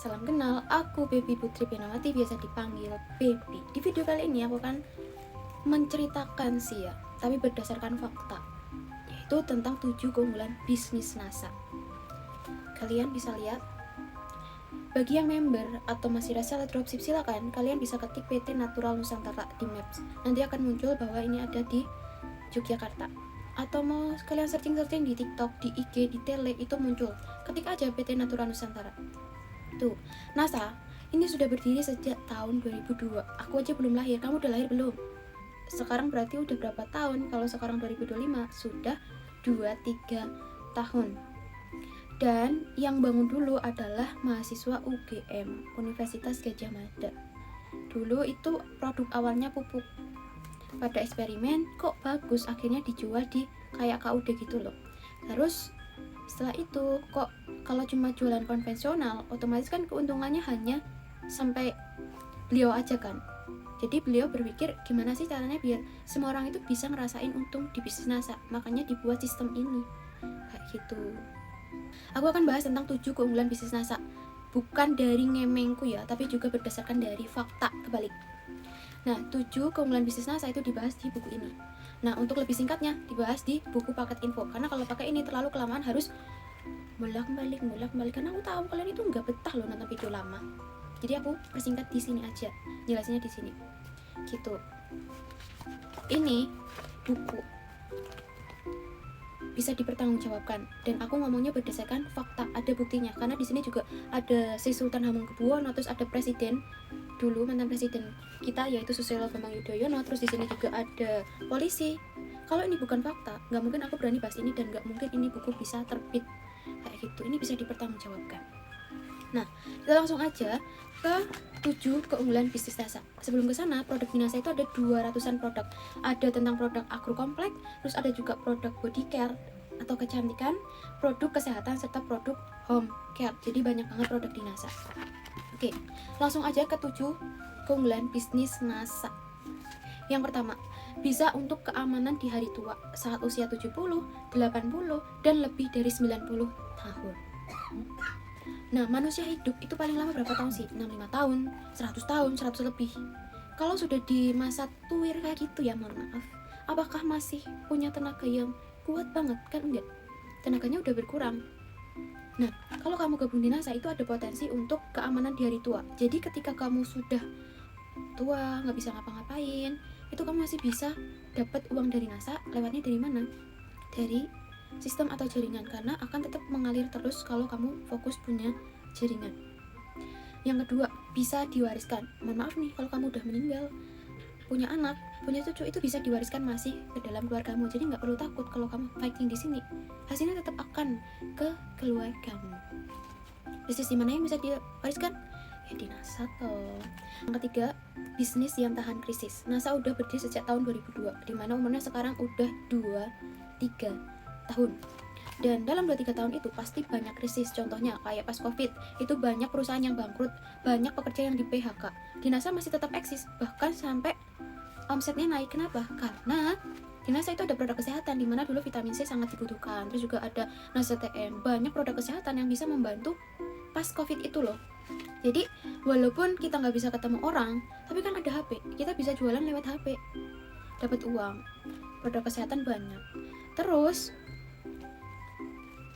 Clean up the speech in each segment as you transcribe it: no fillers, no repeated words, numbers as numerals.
Salam kenal, aku Baby Putri Penawati, biasa dipanggil Baby. Di video kali ini aku akan menceritakan sih ya, tapi berdasarkan fakta, yaitu tentang 7 keunggulan bisnis NASA. Kalian bisa lihat, bagi yang member atau masih reseller dropship, silakan kalian bisa ketik PT Natural Nusantara di Maps. Nanti akan muncul bahwa ini ada di Yogyakarta. Atau mau kalian searching di TikTok, di IG, di Tele, itu muncul. Ketik aja PT Natural Nusantara. Tuh, NASA ini sudah berdiri sejak tahun 2002. Aku aja belum lahir, kamu udah lahir belum? Sekarang berarti udah berapa tahun? Kalau sekarang 2025, sudah 2-3 tahun. Dan yang bangun dulu adalah mahasiswa UGM, Universitas Gadjah Mada. Dulu itu produk awalnya pupuk. Pada eksperimen kok bagus, akhirnya dijual di kayak KUD gitu loh. Terus setelah itu kok kalau cuma jualan konvensional, otomatis kan keuntungannya hanya sampai beliau aja kan. Jadi beliau berpikir gimana sih caranya biar semua orang itu bisa ngerasain untung di bisnis NASA. Makanya dibuat sistem ini kayak gitu. Aku akan bahas tentang 7 keunggulan bisnis NASA, bukan dari ngemengku ya, tapi juga berdasarkan dari fakta kebalik. Nah, 7 keunggulan bisnis NASA itu dibahas di buku ini. Nah, untuk lebih singkatnya dibahas di buku paket info. Karena kalau pakai ini terlalu kelamaan, harus bolak-balik. Karena aku tahu kalian itu nggak betah loh nonton video lama. Jadi aku persingkat di sini aja, jelasinnya di sini. Gitu. Ini buku bisa dipertanggungjawabkan dan aku ngomongnya berdasarkan fakta, ada buktinya. Karena di sini juga ada Sri Sultan Hamengkubuwono, terus ada presiden dulu, mantan presiden kita yaitu Susilo Bambang Yudhoyono, terus di sini juga ada polisi. Kalau ini bukan fakta, nggak mungkin aku berani bahas ini dan nggak mungkin ini buku bisa terbit kayak gitu. Ini bisa dipertanggungjawabkan. Nah, kita langsung aja ke 7 keunggulan bisnis NASA. Sebelum ke sana, produk NASA itu ada 200-an produk. Ada tentang produk agro kompleks, terus ada juga produk body care atau kecantikan, produk kesehatan, serta produk home care. Jadi banyak banget produk di NASA. Oke, langsung aja ke 7 keunggulan bisnis NASA. Yang pertama, bisa untuk keamanan di hari tua saat usia 70, 80, dan lebih dari 90 tahun. Nah, manusia hidup itu paling lama berapa tahun sih? 65 tahun, 100 tahun, 100 lebih. Kalau sudah di masa tuir kayak gitu ya, mohon maaf, apakah masih punya tenaga yang kuat banget? Kan enggak, tenaganya udah berkurang. Nah, kalau kamu gabung di NASA itu ada potensi untuk keamanan di hari tua. Jadi ketika kamu sudah tua, nggak bisa ngapa-ngapain, itu kamu masih bisa dapat uang dari NASA. Lewatnya dari mana? Dari sistem atau jaringan, karena akan tetap mengalir terus kalau kamu fokus punya jaringan. Yang kedua, bisa diwariskan. Mohon maaf nih, kalau kamu udah meninggal, punya anak, punya cucu, itu bisa diwariskan masih ke dalam keluargamu. Jadi nggak perlu takut kalau kamu fighting di sini, hasilnya tetap akan ke keluargamu. Bisnis di mana yang bisa diwariskan? Ya di NASA toh. Yang ketiga, bisnis yang tahan krisis. NASA udah berdiri sejak tahun 2002, dimana umurnya sekarang udah 2-3 tahun. Dan dalam 2-3 tahun itu pasti banyak krisis. Contohnya kayak pas COVID, itu banyak perusahaan yang bangkrut, banyak pekerja yang di PHK. Di NASA masih tetap eksis, bahkan sampai omsetnya naik. Kenapa? Karena di NASA itu ada produk kesehatan, dimana dulu vitamin C sangat dibutuhkan. Terus juga ada NASA TM, banyak produk kesehatan yang bisa membantu pas COVID itu loh. Jadi walaupun kita nggak bisa ketemu orang, tapi kan ada HP, kita bisa jualan lewat HP, dapat uang. Produk kesehatan banyak. Terus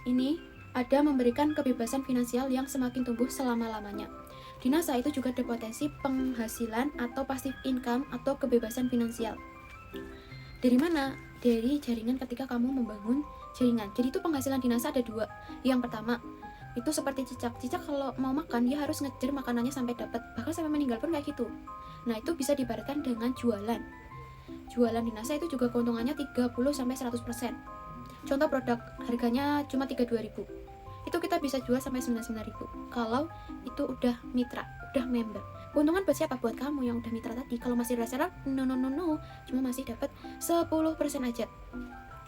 ini ada memberikan kebebasan finansial yang semakin tumbuh selama-lamanya. Di NASA itu juga ada potensi penghasilan atau passive income atau kebebasan finansial. Dari mana? Dari jaringan ketika kamu membangun jaringan. Jadi itu penghasilan di NASA ada 2. Yang pertama, itu seperti cicak. Cicak kalau mau makan, dia harus ngejar makanannya sampai dapat. Bahkan sampai meninggal pun kayak gitu. Nah, itu bisa diibaratkan dengan jualan. Jualan di NASA itu juga keuntungannya 30-100%. Contoh produk harganya cuma 32.000, itu kita bisa jual sampai 99.000 kalau itu udah mitra, udah member. Keuntungan buat siapa? Buat kamu yang udah mitra tadi. Kalau masih reseller, no, cuma masih dapat 10% aja.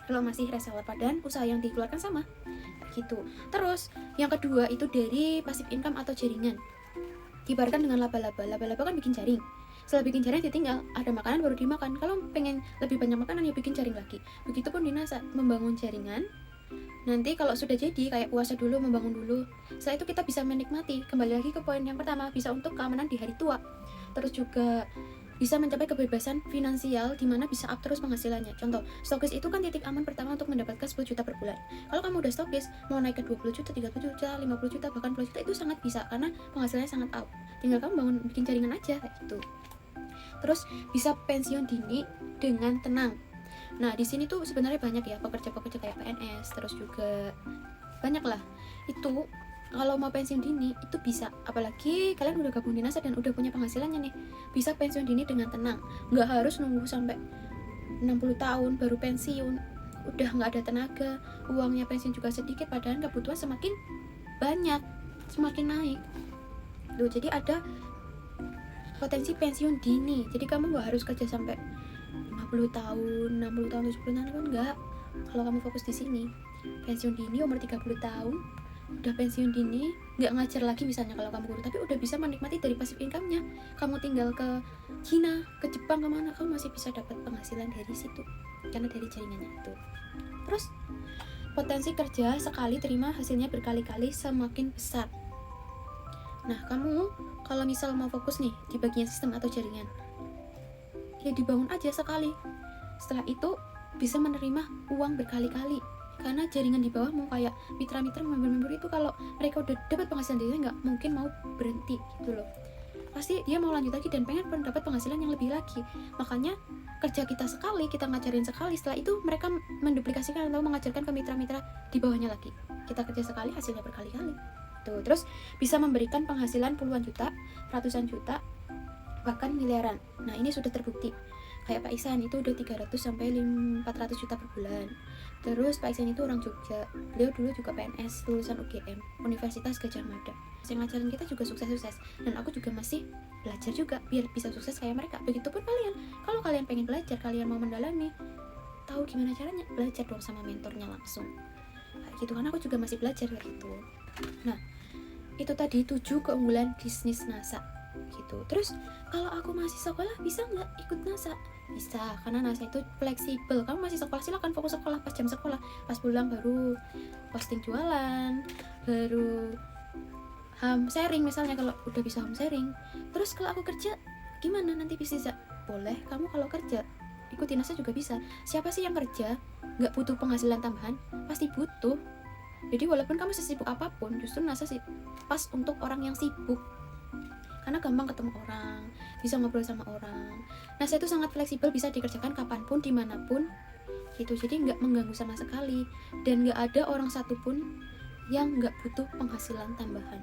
Kalau masih reseller, padahal usaha yang dikeluarkan sama gitu. Terus yang kedua itu dari passive income atau jaringan. Diibaratkan dengan laba-laba. Laba-laba kan bikin jaring. Setelah bikin jaring ditinggal, ada makanan baru dimakan. Kalau pengen lebih banyak makanan ya bikin jaring lagi. Begitupun di NASA, membangun jaringan, Nanti kalau sudah jadi kayak puasa dulu, membangun dulu, setelah itu kita bisa menikmati. Kembali lagi ke poin yang pertama, bisa untuk keamanan di hari tua. Terus juga bisa mencapai kebebasan finansial di mana bisa up terus penghasilannya. Contoh, stokis itu kan titik aman pertama untuk mendapatkan 10 juta per bulan. Kalau kamu udah stokis, mau naik ke 20 juta, 30 juta, 50 juta, bahkan 10 juta itu sangat bisa karena penghasilannya sangat up. Tinggal kamu bangun bikin jaringan aja kayak gitu. Terus bisa pensiun dini dengan tenang. Nah, di sini tuh sebenarnya banyak ya pekerja-pekerja kayak PNS, terus juga banyak lah. Itu kalau mau pensiun dini itu bisa, apalagi kalian udah gabung dinas dan udah punya penghasilannya nih, bisa pensiun dini dengan tenang, nggak harus nunggu sampai 60 tahun baru pensiun, udah nggak ada tenaga, uangnya pensiun juga sedikit, padahal kebutuhan semakin banyak, semakin naik tuh. Jadi ada potensi pensiun dini, jadi kamu nggak harus kerja sampai 50 tahun, 60 tahun, 70 tahun kan enggak. Kalau kamu fokus di sini, pensiun dini umur 30 tahun, udah pensiun dini, nggak ngajar lagi misalnya kalau kamu guru, tapi udah bisa menikmati dari passive income-nya. Kamu tinggal ke Cina, ke Jepang, kemana, kamu masih bisa dapat penghasilan dari situ, karena dari jaringannya itu. Terus, potensi kerja sekali terima hasilnya berkali-kali semakin besar. Nah, kamu kalau misal mau fokus nih di bagian sistem atau jaringan, ya dibangun aja sekali. Setelah itu bisa menerima uang berkali-kali, karena jaringan di bawahmu kayak mitra-mitra, member-member itu kalau mereka udah dapat penghasilan dari nggak mungkin mau berhenti gitu loh, pasti dia mau lanjut lagi dan pengen mendapat penghasilan yang lebih lagi. Makanya kerja kita sekali, kita ngajarin sekali, setelah itu mereka menduplikasikan atau mengajarkan ke mitra-mitra di bawahnya lagi. Kita kerja sekali, hasilnya berkali-kali tuh. Terus bisa memberikan penghasilan puluhan juta, ratusan juta, bahkan miliaran. Nah, ini sudah terbukti. Kayak Pak Iksan itu udah 300 sampai 400 juta per bulan. Terus Pak Iksan itu orang Jogja, beliau dulu juga PNS, lulusan UGM, Universitas Gadjah Mada. Yang ngajarin kita juga sukses-sukses, dan aku juga masih belajar juga biar bisa sukses kayak mereka. Begitupun kalian, kalau kalian pengen belajar, kalian mau mendalami, tahu gimana caranya, belajar dong sama mentornya langsung kayak gitu, kan aku juga masih belajar kayak gitu. Nah, itu tadi 7 keunggulan bisnis NASA gitu. Terus kalau aku masih sekolah bisa nggak ikut NASA? Bisa, karena NASA itu fleksibel. Kamu masih sekolah, silakan fokus sekolah, pas jam sekolah, pas pulang baru posting jualan, baru home sharing misalnya kalau udah bisa home sharing. Terus kalau aku kerja gimana nanti bisa? Boleh, kamu kalau kerja ikuti NASA juga bisa. Siapa sih yang kerja nggak butuh penghasilan tambahan? Pasti butuh. Jadi walaupun kamu sesibuk apapun, justru NASA sih pas untuk orang yang sibuk, karena gampang ketemu orang, bisa ngobrol sama orang. NASA itu sangat fleksibel, bisa dikerjakan kapanpun, dimanapun gitu. Jadi nggak mengganggu sama sekali, dan nggak ada orang satupun yang nggak butuh penghasilan tambahan.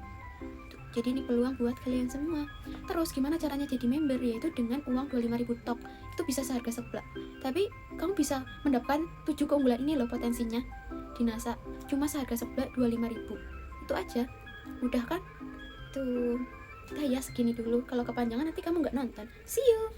Jadi ini peluang buat kalian semua. Terus gimana caranya jadi member? Yaitu dengan uang 25.000 tok. Itu bisa seharga sebelah. Tapi kamu bisa mendapatkan 7 keunggulan ini loh potensinya di NASA. Cuma seharga sebelah 25.000. Itu aja. Mudah kan? Tuh. Udah ya segini dulu. Kalau kepanjangan nanti kamu nggak nonton. See you.